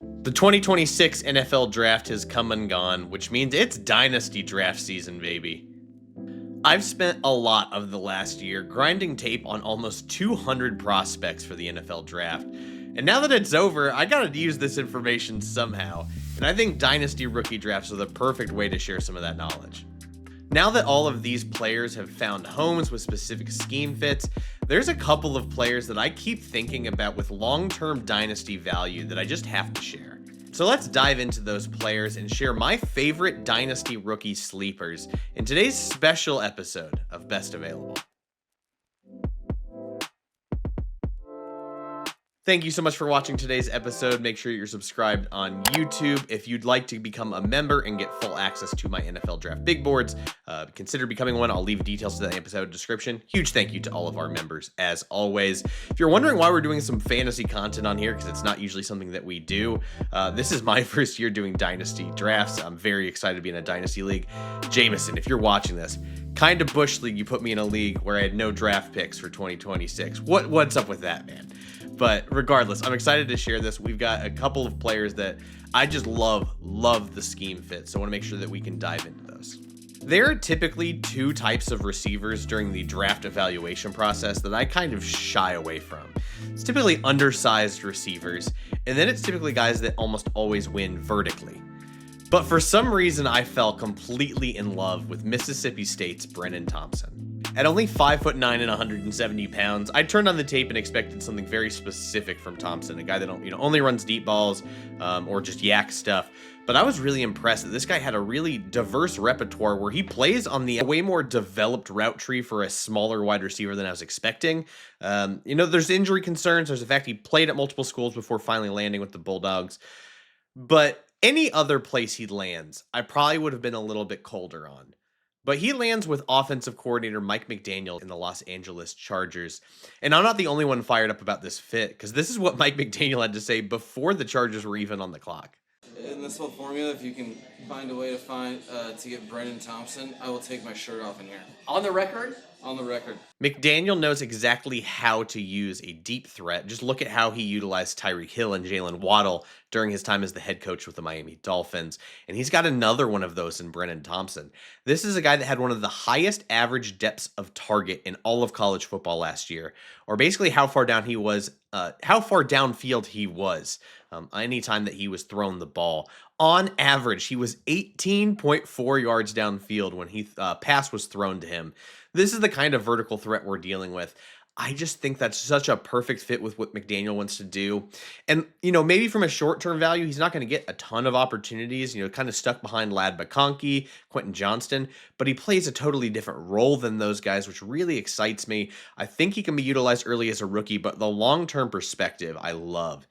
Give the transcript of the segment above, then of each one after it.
The 2026 NFL Draft has come and gone, which means it's Dynasty Draft season, baby. I've spent a lot of the last year grinding tape on almost 200 prospects for the NFL Draft. And now that it's over, I gotta use this information somehow. And I think Dynasty Rookie Drafts are the perfect way to share some of that knowledge. Now that all of these players have found homes with specific scheme fits, there's a couple of players that I keep thinking about with long-term dynasty value that I just have to share. So let's dive into those players and share my favorite dynasty rookie sleepers in today's special episode of Best Available. Thank you so much for watching today's episode. Make sure you're subscribed on YouTube. If you'd like to become a member and get full access to my NFL Draft big boards, consider becoming one. I'll leave details to that episode description. Huge thank you to all of our members, as always. If you're wondering why we're doing some fantasy content on here, because it's not usually something that we do, this is my first year doing Dynasty Drafts. I'm very excited to be in a Dynasty League. Jameson, if you're watching this, kind of bush league, you put me in a league where I had no draft picks for 2026. What's up with that, man? But regardless, I'm excited to share this. We've got a couple of players that I just love the scheme fit. So I want to make sure that we can dive into those. There are typically two types of receivers during the draft evaluation process that I kind of shy away from. It's typically undersized receivers, and then it's typically guys that almost always win vertically. But for some reason, I fell completely in love with Mississippi State's Brenen Thompson. At only 5'9" and 170 pounds, I turned on the tape and expected something very specific from Thompson, a guy that only runs deep balls or just yak stuff. But I was really impressed that this guy had a really diverse repertoire where he plays on the way more developed route tree for a smaller wide receiver than I was expecting. There's injury concerns. There's the fact he played at multiple schools before finally landing with the Bulldogs. But any other place he lands, I probably would have been a little bit colder on. But he lands with offensive coordinator Mike McDaniel in the Los Angeles Chargers. And I'm not the only one fired up about this fit, because this is what Mike McDaniel had to say before the Chargers were even on the clock. In this whole formula, if you can find a way to get Brenen Thompson, I will take my shirt off in here. On the record? On the record. McDaniel knows exactly how to use a deep threat. Just look at how he utilized Tyreek Hill and Jalen Waddle during his time as the head coach with the Miami Dolphins. And he's got another one of those in Brenen Thompson. This is a guy that had one of the highest average depths of target in all of college football last year, or basically how far downfield he was anytime that he was throwing the ball. On average, he was 18.4 yards downfield when pass was thrown to him. This is the kind of vertical threat we're dealing with. I just think that's such a perfect fit with what McDaniel wants to do. And, maybe from a short-term value, he's not going to get a ton of opportunities, kind of stuck behind Lad McConkey, Quentin Johnston, but he plays a totally different role than those guys, which really excites me. I think he can be utilized early as a rookie, but the long-term perspective, I love.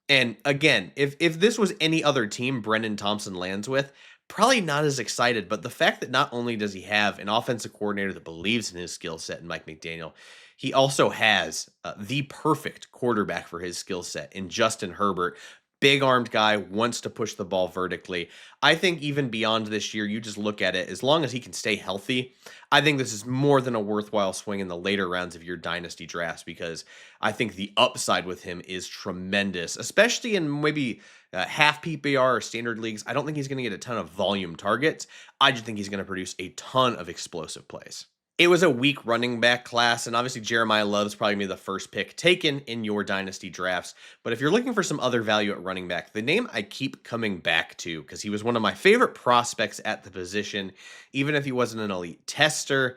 And again, if this was any other team Brenen Thompson lands with, probably not as excited, but the fact that not only does he have an offensive coordinator that believes in his skill set in Mike McDaniel, he also has the perfect quarterback for his skill set in Justin Herbert. Big armed guy, wants to push the ball vertically. I think even beyond this year, you just look at it, as long as he can stay healthy, I think this is more than a worthwhile swing in the later rounds of your dynasty drafts, because I think the upside with him is tremendous, especially in maybe half PPR or standard leagues. I don't think he's going to get a ton of volume targets. I just think he's going to produce a ton of explosive plays. It was a weak running back class, and obviously Jeremiah Love's probably going to be the first pick taken in your dynasty drafts. But if you're looking for some other value at running back, the name I keep coming back to, because he was one of my favorite prospects at the position, even if he wasn't an elite tester,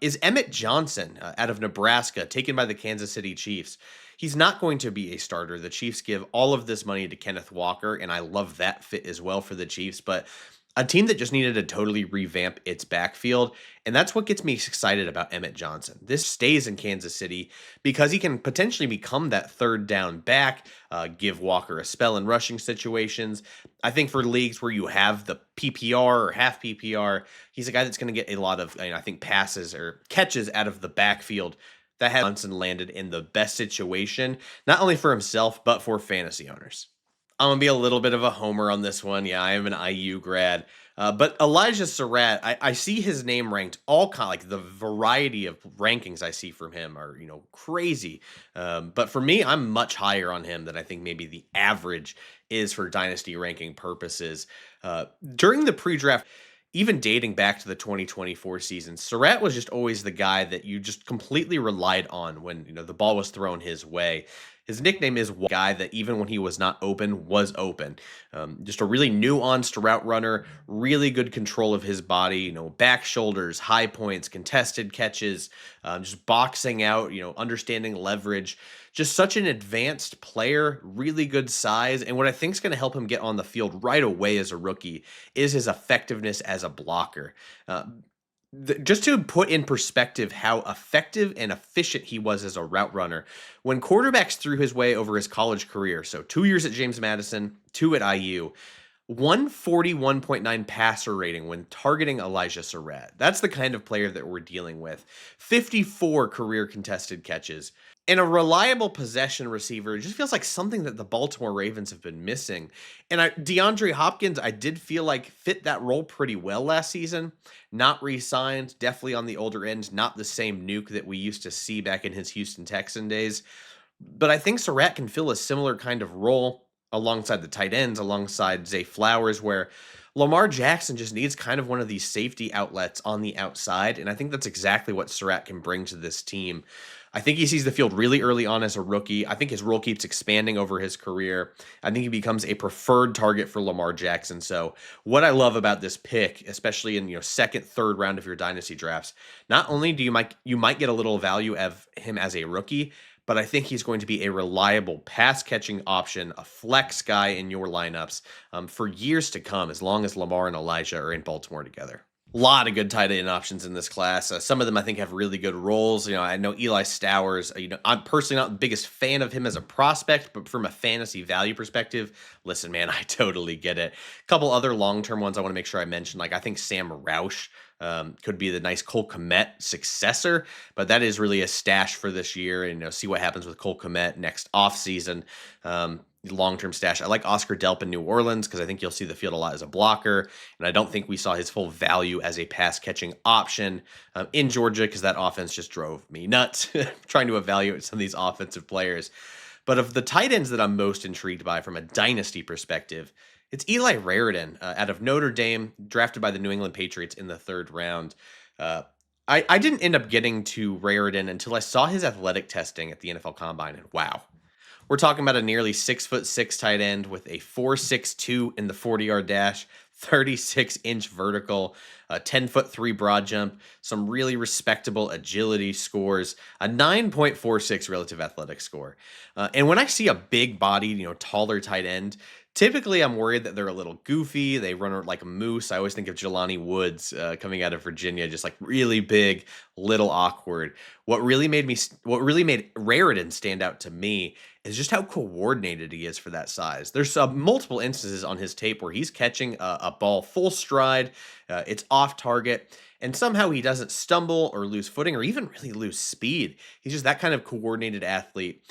is Emmett Johnson out of Nebraska, taken by the Kansas City Chiefs. He's not going to be a starter. The Chiefs give all of this money to Kenneth Walker, and I love that fit as well for the Chiefs, but a team that just needed to totally revamp its backfield, and that's what gets me excited about Emmett Johnson. This stays in Kansas City because he can potentially become that third down back, give Walker a spell in rushing situations. I think for leagues where you have the PPR or half PPR, he's a guy that's going to get a lot of, passes or catches out of the backfield. That has Johnson landed in the best situation, not only for himself, but for fantasy owners. I'm going to be a little bit of a homer on this one. Yeah, I am an IU grad. But Elijah Sarratt, I see his name ranked all kind like the variety of rankings I see from him are crazy. But for me, I'm much higher on him than I think maybe the average is for dynasty ranking purposes. Uh, During the pre-draft, even dating back to the 2024 season, Sarratt was just always the guy that you just completely relied on when the ball was thrown his way. His nickname is Guy that even when he was not open, was open. Just a really nuanced route runner, really good control of his body, back shoulders, high points, contested catches, just boxing out, understanding leverage. Just such an advanced player, really good size. And what I think is going to help him get on the field right away as a rookie is his effectiveness as a blocker. Uh, just to put in perspective how effective and efficient he was as a route runner, when quarterbacks threw his way over his college career, so 2 years at James Madison, two at IU, 141.9 passer rating when targeting Elijah Sarratt. That's the kind of player that we're dealing with. 54 career contested catches. And a reliable possession receiver, it just feels like something that the Baltimore Ravens have been missing. And DeAndre Hopkins, I did feel like fit that role pretty well last season. Not re-signed, definitely on the older end, not the same nuke that we used to see back in his Houston Texan days. But I think Sarratt can fill a similar kind of role alongside the tight ends, alongside Zay Flowers, where Lamar Jackson just needs kind of one of these safety outlets on the outside. And I think that's exactly what Sarratt can bring to this team. I think he sees the field really early on as a rookie. I think his role keeps expanding over his career. I think he becomes a preferred target for Lamar Jackson. So what I love about this pick, especially in second, third round of your dynasty drafts, not only do you might get a little value of him as a rookie, but I think he's going to be a reliable pass catching option, a flex guy in your lineups for years to come, as long as Lamar and Elijah are in Baltimore together. A lot of good tight end options in this class. Some of them I think have really good roles. I know Eli Stowers. I'm personally not the biggest fan of him as a prospect, but from a fantasy value perspective, listen, man, I totally get it. A couple other long-term ones I want to make sure I mention. Like I think Sam Roush could be the nice Cole Kmet successor, but that is really a stash for this year. And see what happens with Cole Kmet next offseason. Long-term stash. I like Oscar Delp in New Orleans because I think you'll see the field a lot as a blocker, and I don't think we saw his full value as a pass-catching option in Georgia because that offense just drove me nuts trying to evaluate some of these offensive players. But of the tight ends that I'm most intrigued by from a dynasty perspective, it's Eli Raridan out of Notre Dame, drafted by the New England Patriots in the third round. I didn't end up getting to Raridan until I saw his athletic testing at the NFL Combine, and wow. We're talking about a nearly 6'6" tight end with a 4.62 in the 40-yard dash, 36-inch vertical, a 10'3" broad jump, some really respectable agility scores, a 9.46 relative athletic score. And when I see a big-bodied, taller tight end, typically I'm worried that they're a little goofy. They run like a moose. I always think of Jelani Woods coming out of Virginia, just like really big, little awkward. What really made Raridan stand out to me is just how coordinated he is for that size. There's multiple instances on his tape where he's catching a ball full stride. It's off target. And somehow he doesn't stumble or lose footing or even really lose speed. He's just that kind of coordinated athlete.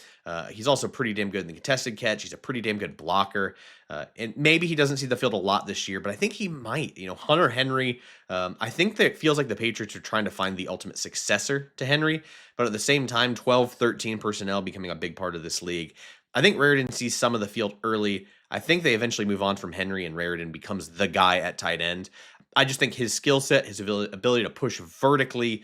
He's also pretty damn good in the contested catch. He's a pretty damn good blocker. And maybe he doesn't see the field a lot this year, but I think he might. Hunter Henry, I think that it feels like the Patriots are trying to find the ultimate successor to Henry, but at the same time, 12, 13 personnel becoming a big part of this league. I think Raridan sees some of the field early. I think they eventually move on from Henry and Raridan becomes the guy at tight end. I just think his skill set, his ability to push vertically,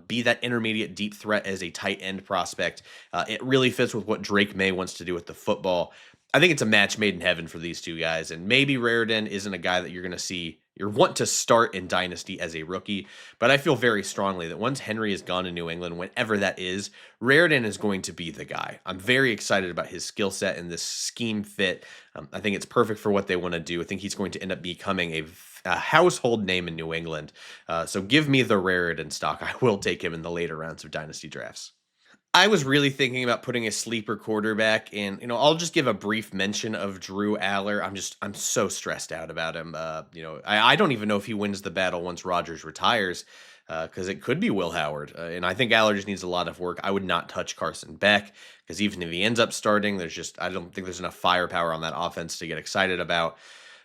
be that intermediate deep threat as a tight end prospect, it really fits with what Drake May wants to do with the football. I think it's a match made in heaven for these two guys, and maybe Raridan isn't a guy that you're going to see or want to start in Dynasty as a rookie, but I feel very strongly that once Henry is gone to New England, whenever that is, Raridan is going to be the guy. I'm very excited about his skill set and this scheme fit. I think it's perfect for what they want to do. I think he's going to end up becoming a household name in New England. So give me the Raridan stock. I will take him in the later rounds of Dynasty drafts. I was really thinking about putting a sleeper quarterback in. I'll just give a brief mention of Drew Aller. I'm so stressed out about him. I don't even know if he wins the battle once Rodgers retires, because it could be Will Howard. And I think Aller just needs a lot of work. I would not touch Carson Beck, because even if he ends up starting, I don't think there's enough firepower on that offense to get excited about.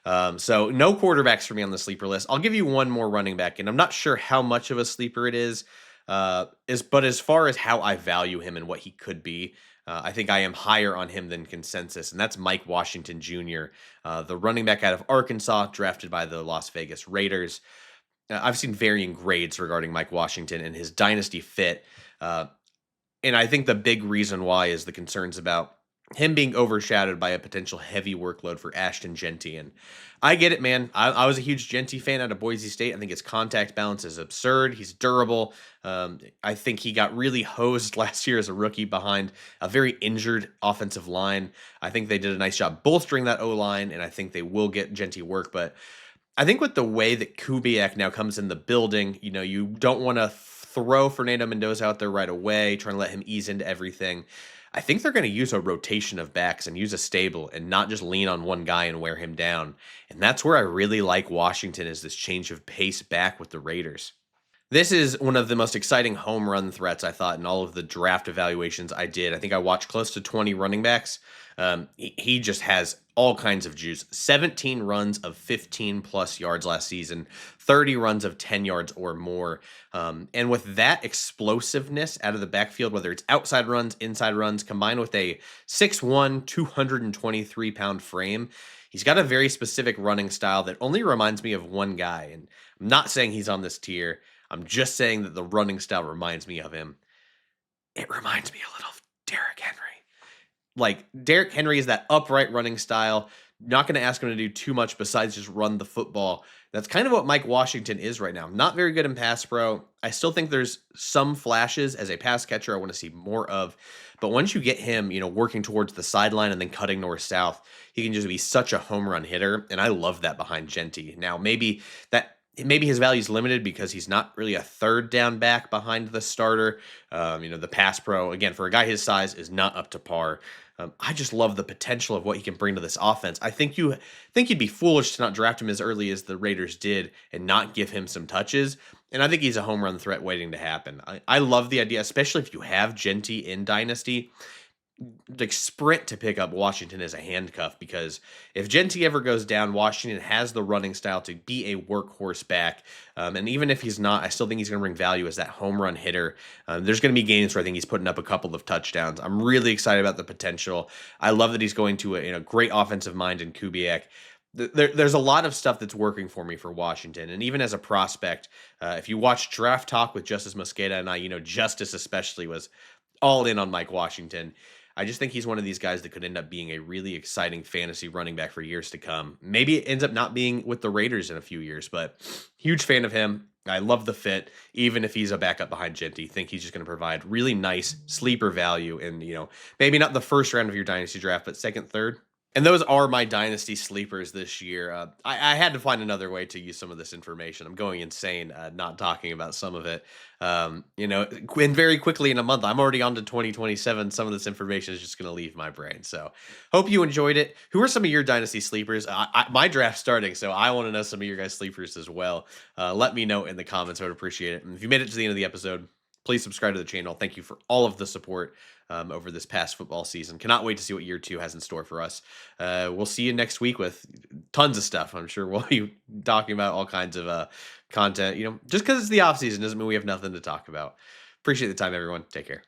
So no quarterbacks for me on the sleeper list. I'll give you one more running back, and I'm not sure how much of a sleeper it is but as far as how I value him and what he could be, I think I am higher on him than consensus, and that's Mike Washington Jr., the running back out of Arkansas, drafted by the Las Vegas Raiders. I've seen varying grades regarding Mike Washington and his dynasty fit. Uh, and I think the big reason why is the concerns about him being overshadowed by a potential heavy workload for Ashton Genty. And I get it, man. I was a huge Genty fan out of Boise State. I think his contact balance is absurd. He's durable. I think he got really hosed last year as a rookie behind a very injured offensive line. I think they did a nice job bolstering that O line, and I think they will get Genty work. But I think with the way that Kubiak now comes in the building, you don't want to throw Fernando Mendoza out there right away, trying to let him ease into everything. I think they're going to use a rotation of backs and use a stable and not just lean on one guy and wear him down. And that's where I really like Washington, is this change of pace back with the Raiders. This is one of the most exciting home run threats, I thought, in all of the draft evaluations I did. I think I watched close to 20 running backs. He just has all kinds of juice. 17 runs of 15 plus yards last season, 30 runs of 10 yards or more. And with that explosiveness out of the backfield, whether it's outside runs, inside runs, combined with a 6'1", 223-pound frame, he's got a very specific running style that only reminds me of one guy. And I'm not saying he's on this tier. I'm just saying that the running style reminds me of him. It reminds me a little of Derrick Henry. Like, Derrick Henry is that upright running style. Not going to ask him to do too much besides just run the football. That's kind of what Mike Washington is right now. Not very good in pass pro. I still think there's some flashes as a pass catcher I want to see more of. But once you get him, working towards the sideline and then cutting north-south, he can just be such a home run hitter. And I love that behind Genty. Now, maybe his value is limited because he's not really a third down back behind the starter. The pass pro, again, for a guy his size, is not up to par. I just love the potential of what he can bring to this offense. I think you'd be foolish to not draft him as early as the Raiders did and not give him some touches. And I think he's a home run threat waiting to happen. I love the idea, especially if you have Genty in Dynasty. Like, sprint to pick up Washington as a handcuff, because if Genty ever goes down, Washington has the running style to be a workhorse back. And even if he's not, I still think he's going to bring value as that home run hitter. There's going to be games where I think he's putting up a couple of touchdowns. I'm really excited about the potential. I love that he's going to a great offensive mind in Kubiak. There's a lot of stuff that's working for me for Washington. And even as a prospect, if you watch Draft Talk with Justice Mosqueda and I, Justice especially was all in on Mike Washington. I just think he's one of these guys that could end up being a really exciting fantasy running back for years to come. Maybe it ends up not being with the Raiders in a few years, but huge fan of him. I love the fit, even if he's a backup behind Genty. Think he's just going to provide really nice sleeper value in, maybe not the first round of your dynasty draft, but second, third. And those are my dynasty sleepers this year. I had to find another way to use some of this information. I'm going insane not talking about some of it. And very quickly in a month, I'm already on to 2027. Some of this information is just going to leave my brain. So hope you enjoyed it. Who are some of your dynasty sleepers? My draft's starting, so I want to know some of your guys' sleepers as well. Let me know in the comments. I would appreciate it. And if you made it to the end of the episode, please subscribe to the channel. Thank you for all of the support over this past football season. Cannot wait to see what year 2 has in store for us. We'll see you next week with tons of stuff. I'm sure we'll be talking about all kinds of content. Just because it's the off season doesn't mean we have nothing to talk about. Appreciate the time, everyone. Take care.